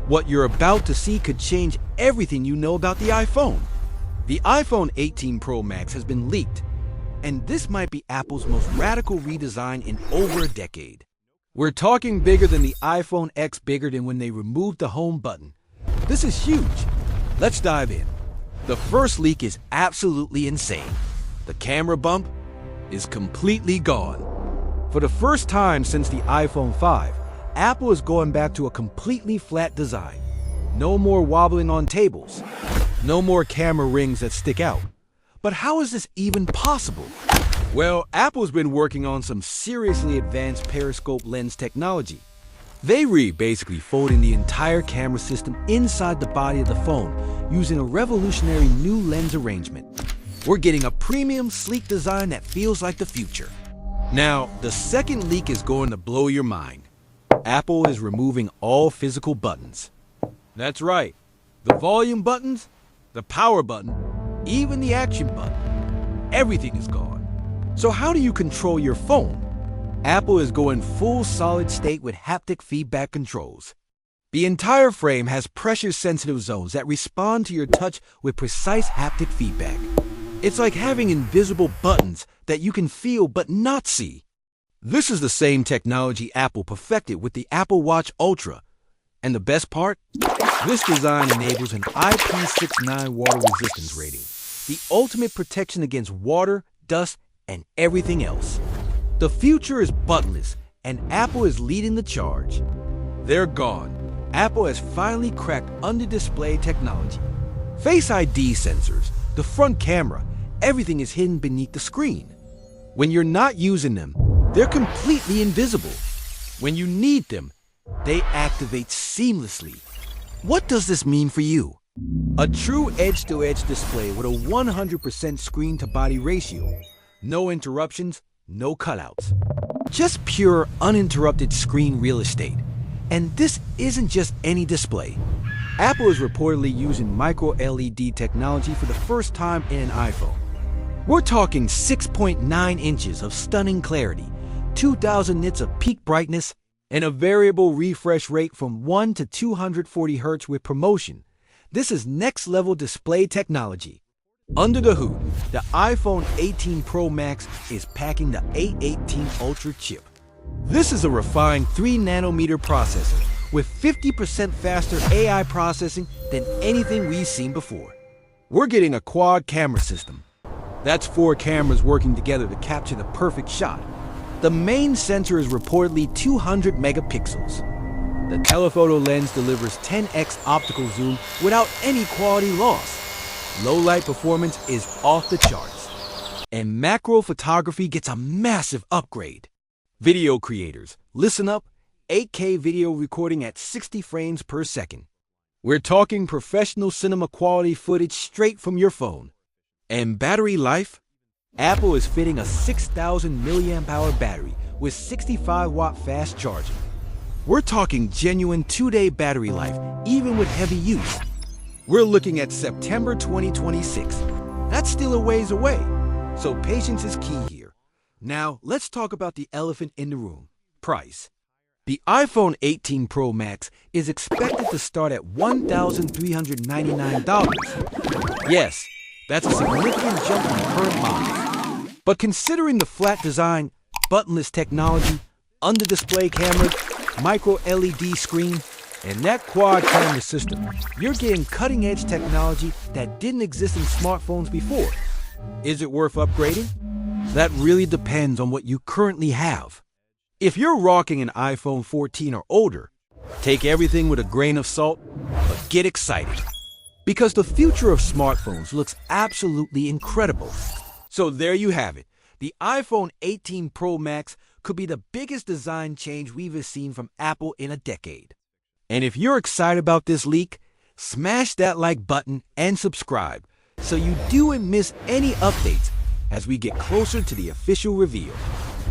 What you're about to see could change everything you know about the iPhone. The iPhone 18 Pro Max has been leaked, and this might be Apple's most radical redesign in over a decade. We're talking bigger than the iPhone X, bigger than when they removed the home button. This is huge. Let's dive in. The first leak is absolutely insane. The camera bump is completely gone. For the first time since the iPhone 5, Apple is going back to a completely flat design. No more wobbling on tables. No more camera rings that stick out. But how is this even possible? Well, Apple's been working on some seriously advanced periscope lens technology. They basically folding the entire camera system inside the body of the phone using a revolutionary new lens arrangement. We're getting a premium, sleek design that feels like the future. Now, the second leak is going to blow your mind. Apple is removing all physical buttons. That's right. The volume buttons, the power button, even the action button. Everything is gone. So how do you control your phone? Apple is going full solid state with haptic feedback controls. The entire frame has pressure-sensitive zones that respond to your touch with precise haptic feedback. It's like having invisible buttons that you can feel but not see. This is the same technology Apple perfected with the Apple Watch Ultra. And the best part? This design enables an IP69 water resistance rating, the ultimate protection against water, dust, and everything else. The future is buttonless, and Apple is leading the charge. They're gone. Apple has finally cracked under-display technology. Face ID sensors, the front camera, everything is hidden beneath the screen. When you're not using them, they're completely invisible. When you need them, they activate seamlessly. What does this mean for you? A true edge-to-edge display with a 100% screen-to-body ratio. No interruptions, no cutouts. Just pure, uninterrupted screen real estate. And this isn't just any display. Apple is reportedly using microLED technology for the first time in an iPhone. We're talking 6.9 inches of stunning clarity, 2,000 nits of peak brightness, and a variable refresh rate from 1 to 240 Hz with promotion. This is next-level display technology. Under the hood, the iPhone 18 Pro Max is packing the A18 Ultra chip. This is a refined 3-nanometer processor with 50% faster AI processing than anything we've seen before. We're getting a quad camera system. That's 4 cameras working together to capture the perfect shot. The main sensor is reportedly 200 megapixels. The telephoto lens delivers 10x optical zoom without any quality loss. Low light performance is off the charts. And macro photography gets a massive upgrade. Video creators, listen up, 8K video recording at 60 frames per second. We're talking professional cinema quality footage straight from your phone. And battery life? Apple is fitting a 6,000 mAh battery with 65-watt fast charging. We're talking genuine 2-day battery life, even with heavy use. We're looking at September 2026. That's still a ways away, so patience is key here. Now, let's talk about the elephant in the room, price. The iPhone 18 Pro Max is expected to start at $1,399. Yes, that's a significant jump from current models. But considering the flat design, buttonless technology, under-display cameras, micro-LED screen, and that quad camera system, you're getting cutting-edge technology that didn't exist in smartphones before. Is it worth upgrading? That really depends on what you currently have. If you're rocking an iPhone 14 or older, take everything with a grain of salt, but get excited. Because the future of smartphones looks absolutely incredible. So there you have it. The iPhone 18 Pro Max could be the biggest design change we've seen from Apple in a decade. And if you're excited about this leak, smash that like button and subscribe so you don't miss any updates as we get closer to the official reveal.